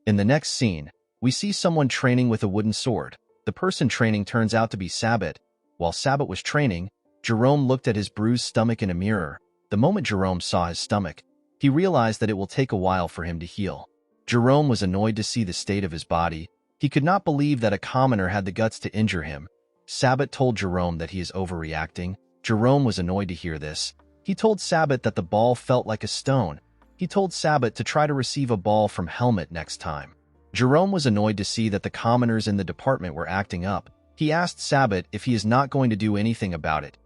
In the next scene, we see someone training with a wooden sword. The person training turns out to be Sabbat. While Sabbat was training, Jerome looked at his bruised stomach in a mirror. The moment Jerome saw his stomach, he realized that it will take a while for him to heal. Jerome was annoyed to see the state of his body. He could not believe that a commoner had the guts to injure him. Sabbat told Jerome that he is overreacting. Jerome was annoyed to hear this. He told Sabbat that the ball felt like a stone. He told Sabbat to try to receive a ball from Helmut next time. Jerome was annoyed to see that the commoners in the department were acting up. He asked Sabbat if he is not going to do anything about it.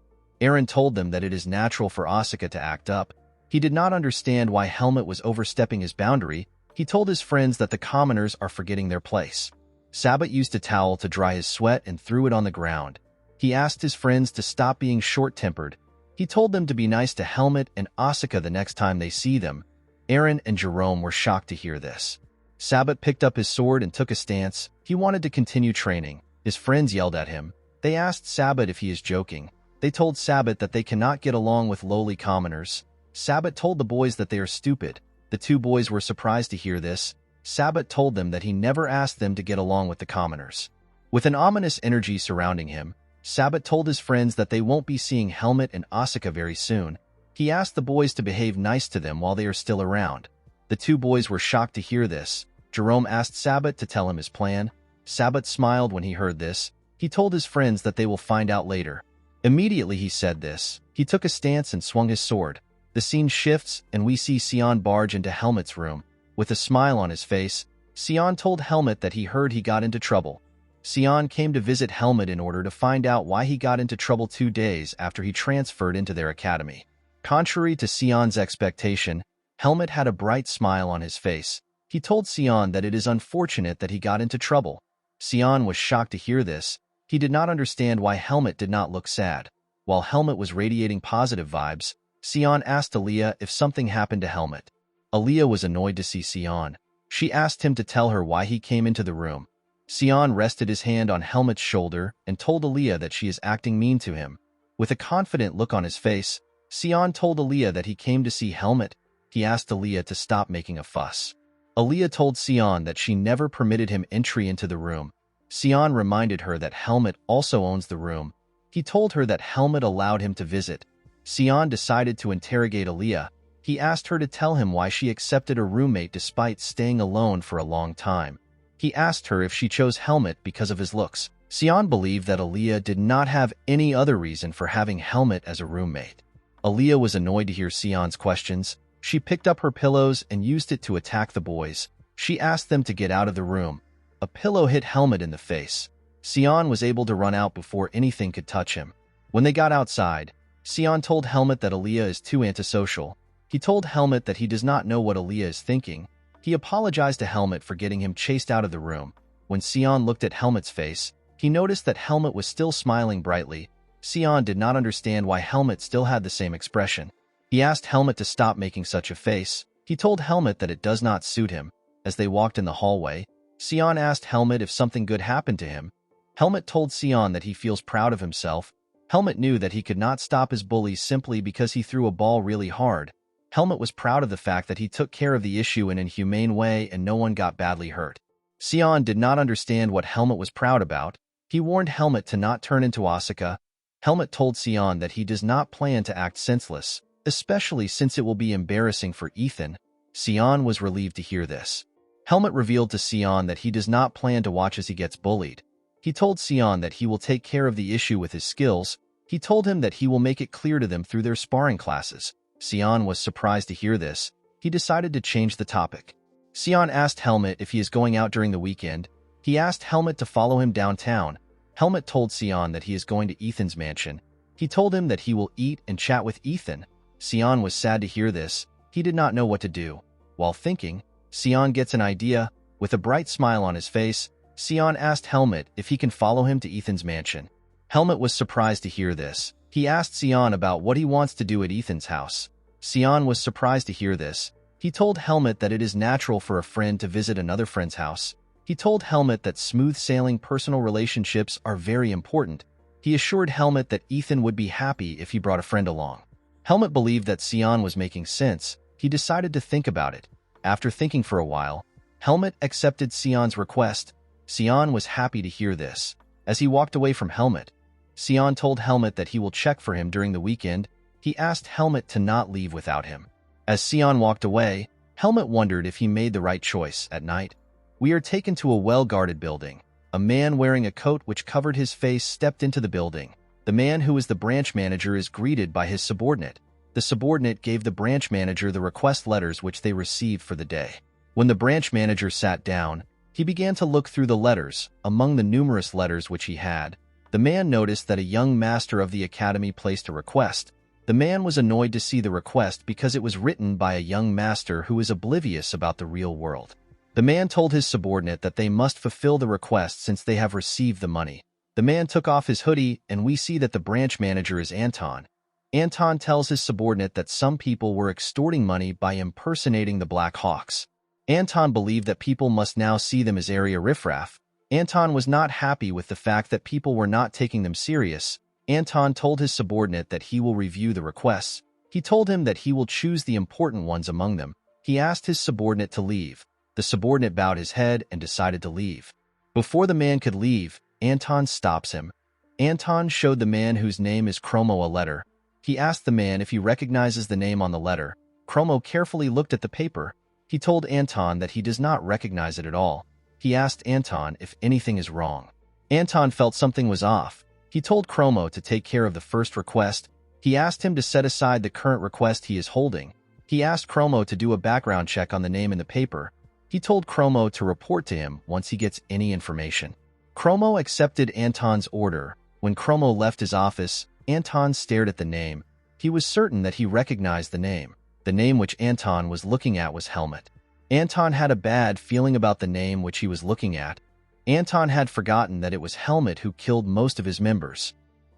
Aaron told them that it is natural for Asuka to act up. He did not understand why Helmut was overstepping his boundary. He told his friends that the commoners are forgetting their place. Sabbat used a towel to dry his sweat and threw it on the ground. He asked his friends to stop being short-tempered. He told them to be nice to Helmut and Asuka the next time they see them. Aaron and Jerome were shocked to hear this. Sabbat picked up his sword and took a stance. He wanted to continue training. His friends yelled at him. They asked Sabbat if he is joking. They told Sabbat that they cannot get along with lowly commoners. Sabbat told the boys that they are stupid. The two boys were surprised to hear this. Sabbat told them that he never asked them to get along with the commoners. With an ominous energy surrounding him, Sabbat told his friends that they won't be seeing Helmut and Asuka very soon. He asked the boys to behave nice to them while they are still around. The two boys were shocked to hear this. Jerome asked Sabbat to tell him his plan. Sabbat smiled when he heard this. He told his friends that they will find out later. Immediately he said this, he took a stance and swung his sword. The scene shifts, and we see Sion barge into Helmut's room. With a smile on his face, Sion told Helmut that he heard he got into trouble. Sion came to visit Helmut in order to find out why he got into trouble 2 days after he transferred into their academy. Contrary to Sion's expectation, Helmut had a bright smile on his face. He told Sion that it is unfortunate that he got into trouble. Sion was shocked to hear this. He did not understand why Helmut did not look sad. While Helmut was radiating positive vibes, Sion asked Aaliyah if something happened to Helmut. Aaliyah was annoyed to see Sion. She asked him to tell her why he came into the room. Sion rested his hand on Helmut's shoulder and told Aaliyah that she is acting mean to him. With a confident look on his face, Sion told Aaliyah that he came to see Helmut. He asked Aaliyah to stop making a fuss. Aaliyah told Sion that she never permitted him entry into the room. Sion reminded her that Helmut also owns the room. He told her that Helmut allowed him to visit. Sion decided to interrogate Aaliyah. He asked her to tell him why she accepted a roommate despite staying alone for a long time. He asked her if she chose Helmut because of his looks. Sion believed that Aaliyah did not have any other reason for having Helmut as a roommate. Aaliyah was annoyed to hear Sion's questions. She picked up her pillows and used it to attack the boys. She asked them to get out of the room. A pillow hit Helmut in the face. Sion was able to run out before anything could touch him. When they got outside, Sion told Helmut that Aaliyah is too antisocial. He told Helmut that he does not know what Aaliyah is thinking. He apologized to Helmut for getting him chased out of the room. When Sion looked at Helmut's face, he noticed that Helmut was still smiling brightly. Sion did not understand why Helmut still had the same expression. He asked Helmut to stop making such a face. He told Helmut that it does not suit him. As they walked in the hallway, Sion asked Helmut if something good happened to him. Helmut told Sion that he feels proud of himself. Helmut knew that he could not stop his bullies simply because he threw a ball really hard. Helmut was proud of the fact that he took care of the issue in a humane way and no one got badly hurt. Sion did not understand what Helmut was proud about. He warned Helmut to not turn into Asuka. Helmut told Sion that he does not plan to act senseless, especially since it will be embarrassing for Ethan. Sion was relieved to hear this. Helmut revealed to Sion that he does not plan to watch as he gets bullied. He told Sion that he will take care of the issue with his skills. He told him that he will make it clear to them through their sparring classes. Sion was surprised to hear this. He decided to change the topic. Sion asked Helmut if he is going out during the weekend. He asked Helmut to follow him downtown. Helmut told Sion that he is going to Ethan's mansion. He told him that he will eat and chat with Ethan. Sion was sad to hear this. He did not know what to do. While thinking, Sion gets an idea. With a bright smile on his face, Sion asked Helmut if he can follow him to Ethan's mansion. Helmut was surprised to hear this. He asked Sion about what he wants to do at Ethan's house. Sion was surprised to hear this. He told Helmut that it is natural for a friend to visit another friend's house. He told Helmut that smooth-sailing personal relationships are very important. He assured Helmut that Ethan would be happy if he brought a friend along. Helmut believed that Sion was making sense. He decided to think about it. After thinking for a while, Helmut accepted Sion's request. Sion was happy to hear this. As he walked away from Helmut, Sion told Helmut that he will check for him during the weekend. He asked Helmut to not leave without him. As Sion walked away, Helmut wondered if he made the right choice. At night, we are taken to a well-guarded building. A man wearing a coat which covered his face stepped into the building. The man who is the branch manager is greeted by his subordinate. The subordinate gave the branch manager the request letters which they received for the day. When the branch manager sat down, he began to look through the letters. Among the numerous letters which he had, the man noticed that a young master of the academy placed a request. The man was annoyed to see the request because it was written by a young master who is oblivious about the real world. The man told his subordinate that they must fulfill the request since they have received the money. The man took off his hoodie, and we see that the branch manager is Anton. Anton tells his subordinate that some people were extorting money by impersonating the Black Hawks. Anton believed that people must now see them as area riffraff. Anton was not happy with the fact that people were not taking them serious. Anton told his subordinate that he will review the requests. He told him that he will choose the important ones among them. He asked his subordinate to leave. The subordinate bowed his head and decided to leave. Before the man could leave, Anton stops him. Anton showed the man whose name is Chromo a letter. He asked the man if he recognizes the name on the letter. Chromo carefully looked at the paper. He told Anton that he does not recognize it at all. He asked Anton if anything is wrong. Anton felt something was off. He told Chromo to take care of the first request. He asked him to set aside the current request he is holding. He asked Chromo to do a background check on the name in the paper. He told Chromo to report to him once he gets any information. Chromo accepted Anton's order. When Chromo left his office, Anton stared at the name. He was certain that he recognized the name. The name which Anton was looking at was Helmut. Anton had a bad feeling about the name which he was looking at. Anton had forgotten that it was Helmut who killed most of his members.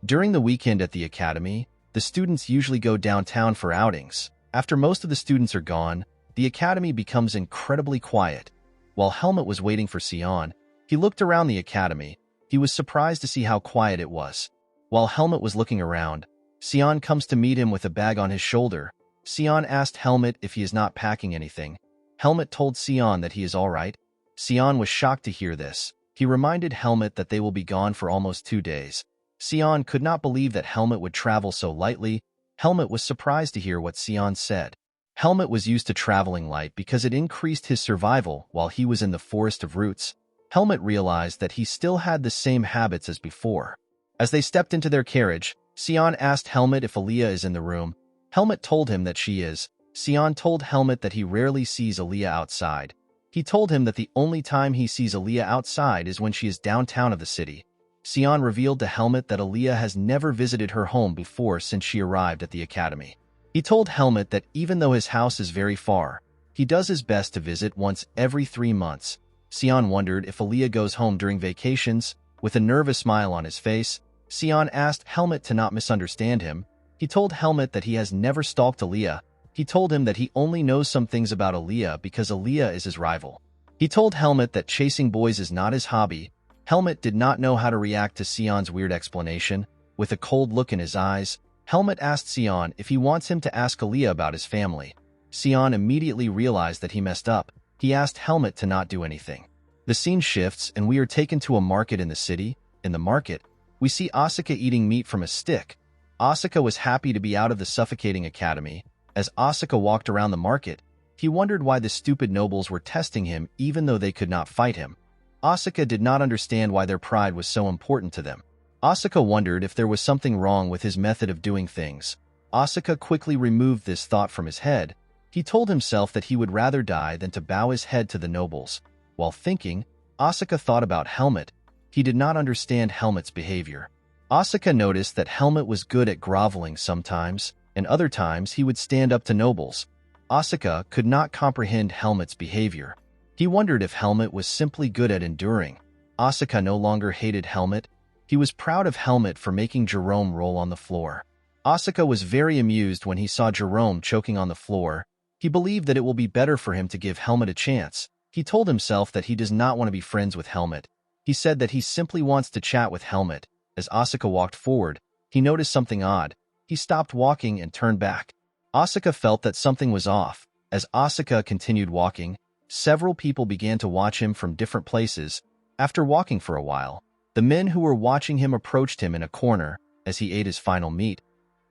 During the weekend at the academy, the students usually go downtown for outings. After most of the students are gone, the academy becomes incredibly quiet. While Helmut was waiting for Sion, he looked around the academy. He was surprised to see how quiet it was. While Helmut was looking around, Sion comes to meet him with a bag on his shoulder. Sion asked Helmut if he is not packing anything. Helmut told Sion that he is all right. Sion was shocked to hear this. He reminded Helmut that they will be gone for almost 2 days. Sion could not believe that Helmut would travel so lightly. Helmut was surprised to hear what Sion said. Helmut was used to traveling light because it increased his survival while he was in the forest of roots. Helmut realized that he still had the same habits as before. As they stepped into their carriage, Sion asked Helmut if Aaliyah is in the room. Helmut told him that she is. Sion told Helmut that he rarely sees Aaliyah outside. He told him that the only time he sees Aaliyah outside is when she is downtown of the city. Sion revealed to Helmut that Aaliyah has never visited her home before since she arrived at the academy. He told Helmut that even though his house is very far, he does his best to visit once every 3 months. Sion wondered if Aaliyah goes home during vacations. With a nervous smile on his face, Sion asked Helmut to not misunderstand him. He told Helmut that he has never stalked Aaliyah. He told him that he only knows some things about Aaliyah because Aaliyah is his rival. He told Helmut that chasing boys is not his hobby. Helmut did not know how to react to Sion's weird explanation. With a cold look in his eyes, Helmut asked Sion if he wants him to ask Aaliyah about his family. Sion immediately realized that he messed up. He asked Helmut to not do anything. The scene shifts and we are taken to a market in the city. In the market, we see Asuka eating meat from a stick. Asuka was happy to be out of the suffocating academy. As Asuka walked around the market, he wondered why the stupid nobles were testing him even though they could not fight him. Asuka did not understand why their pride was so important to them. Asuka wondered if there was something wrong with his method of doing things. Asuka quickly removed this thought from his head. He told himself that he would rather die than to bow his head to the nobles. While thinking, Asuka thought about Helmut. He did not understand Helmut's behavior. Asuka noticed that Helmut was good at groveling sometimes, and other times he would stand up to nobles. Asuka could not comprehend Helmut's behavior. He wondered if Helmut was simply good at enduring. Asuka no longer hated Helmut. He was proud of Helmut for making Jerome roll on the floor. Asuka was very amused when he saw Jerome choking on the floor. He believed that it will be better for him to give Helmut a chance. He told himself that he does not want to be friends with Helmut. He said that he simply wants to chat with Helmut. As Asuka walked forward, he noticed something odd. He stopped walking and turned back. Asuka felt that something was off. As Asuka continued walking, Several people began to watch him from different places. After walking for a while, the men who were watching him approached him in a corner as he ate his final meat.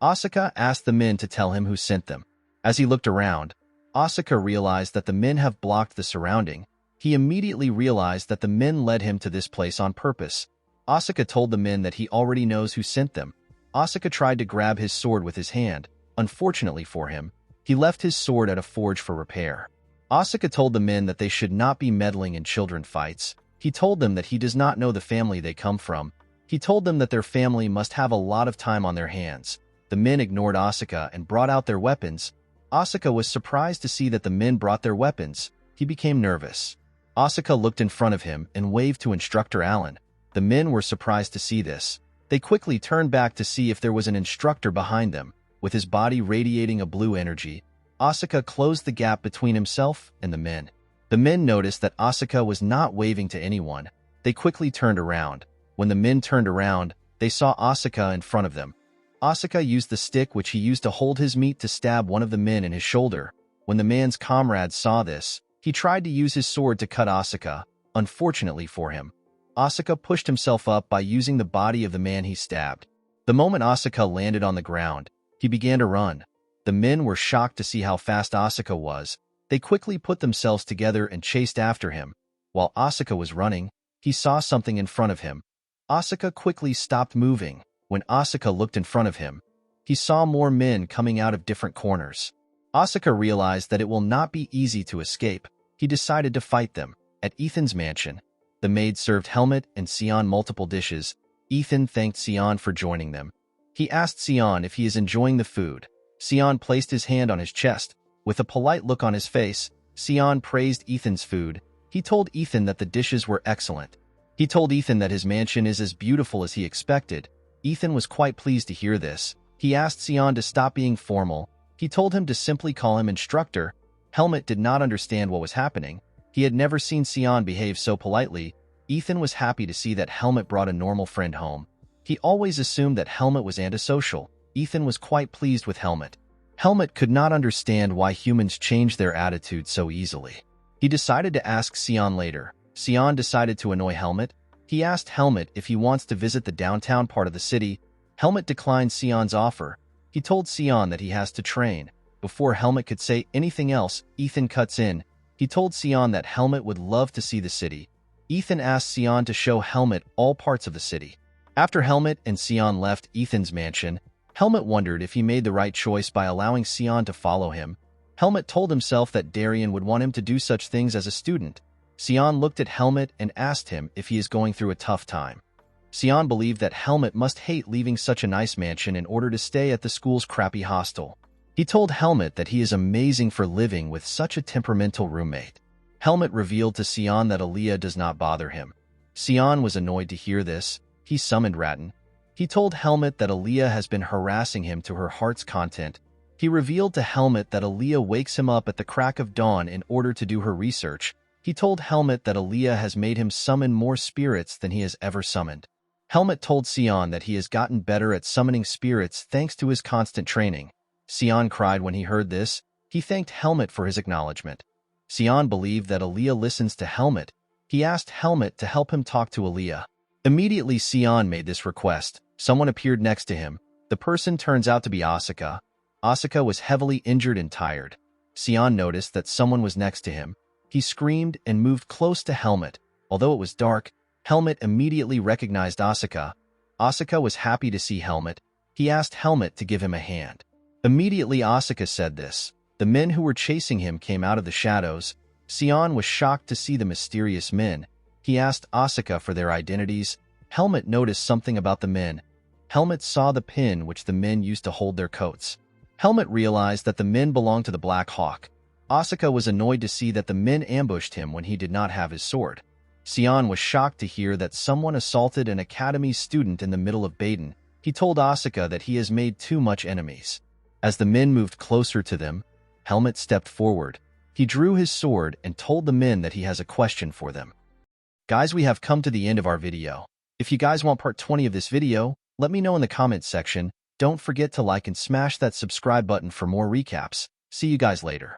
Asuka asked the men to tell him who sent them. As he looked around, Asuka realized that the men have blocked the surrounding. He immediately realized that the men led him to this place on purpose. Asuka told the men that he already knows who sent them. Asuka tried to grab his sword with his hand. Unfortunately for him, he left his sword at a forge for repair. Asuka told the men that they should not be meddling in children fights. He told them that he does not know the family they come from. He told them that their family must have a lot of time on their hands. The men ignored Asuka and brought out their weapons. Asuka was surprised to see that the men brought their weapons. He became nervous. Asuka looked in front of him and waved to Instructor Allen. The men were surprised to see this. They quickly turned back to see if there was an instructor behind them. With his body radiating a blue energy, Asuka closed the gap between himself and the men. The men noticed that Asuka was not waving to anyone. They quickly turned around. When the men turned around, they saw Asuka in front of them. Asuka used the stick which he used to hold his meat to stab one of the men in his shoulder. When the man's comrades saw this, he tried to use his sword to cut Asuka. Unfortunately for him, Asuka pushed himself up by using the body of the man he stabbed. The moment Asuka landed on the ground, he began to run. The men were shocked to see how fast Asuka was. They quickly put themselves together and chased after him. While Asuka was running, he saw something in front of him. Asuka quickly stopped moving. When Asuka looked in front of him, he saw more men coming out of different corners. Asuka realized that it will not be easy to escape. He decided to fight them. At Ethan's mansion, the maid served Helmut and Sion multiple dishes. Ethan thanked Sion for joining them. He asked Sion if he is enjoying the food. Sion placed his hand on his chest. With a polite look on his face, Sion praised Ethan's food. He told Ethan that the dishes were excellent. He told Ethan that his mansion is as beautiful as he expected. Ethan was quite pleased to hear this. He asked Sion to stop being formal. He told him to simply call him instructor. Helmut did not understand what was happening. He had never seen Sion behave so politely. Ethan was happy to see that Helmut brought a normal friend home. He always assumed that Helmut was antisocial. Ethan was quite pleased with Helmut. Helmut could not understand why humans change their attitude so easily. He decided to ask Sion later. Sion decided to annoy Helmut. He asked Helmut if he wants to visit the downtown part of the city. Helmut declined Sion's offer. He told Sion that he has to train. Before Helmut could say anything else, Ethan cuts in. He told Sion that Helmut would love to see the city. Ethan asked Sion to show Helmut all parts of the city. After Helmut and Sion left Ethan's mansion, Helmut wondered if he made the right choice by allowing Sion to follow him. Helmut told himself that Darien would want him to do such things as a student. Sion looked at Helmut and asked him if he is going through a tough time. Sion believed that Helmut must hate leaving such a nice mansion in order to stay at the school's crappy hostel. He told Helmut that he is amazing for living with such a temperamental roommate. Helmut revealed to Sion that Aaliyah does not bother him. Sion was annoyed to hear this. He summoned Rattan. He told Helmut that Aaliyah has been harassing him to her heart's content. He revealed to Helmut that Aaliyah wakes him up at the crack of dawn in order to do her research. He told Helmut that Aaliyah has made him summon more spirits than he has ever summoned. Helmut told Sion that he has gotten better at summoning spirits thanks to his constant training. Sion cried when he heard this. He thanked Helmut for his acknowledgement. Sion believed that Aaliyah listens to Helmut. He asked Helmut to help him talk to Aaliyah. Immediately Sion made this request. Someone appeared next to him. The person turns out to be Asuka. Asuka was heavily injured and tired. Sion noticed that someone was next to him. He screamed and moved close to Helmut. Although it was dark, Helmut immediately recognized Asuka. Asuka was happy to see Helmut. He asked Helmut to give him a hand. Immediately Asuka said this. The men who were chasing him came out of the shadows. Sion was shocked to see the mysterious men. He asked Asuka for their identities. Helmut noticed something about the men. Helmut saw the pin which the men used to hold their coats. Helmut realized that the men belonged to the Black Hawk. Asuka was annoyed to see that the men ambushed him when he did not have his sword. Sion was shocked to hear that someone assaulted an academy student in the middle of Baden. He told Asuka that he has made too much enemies. As the men moved closer to them, Helmut stepped forward. He drew his sword and told the men that he has a question for them. Guys, we have come to the end of our video. If you guys want part 20 of this video, let me know in the comments section. Don't forget to like and smash that subscribe button for more recaps. See you guys later.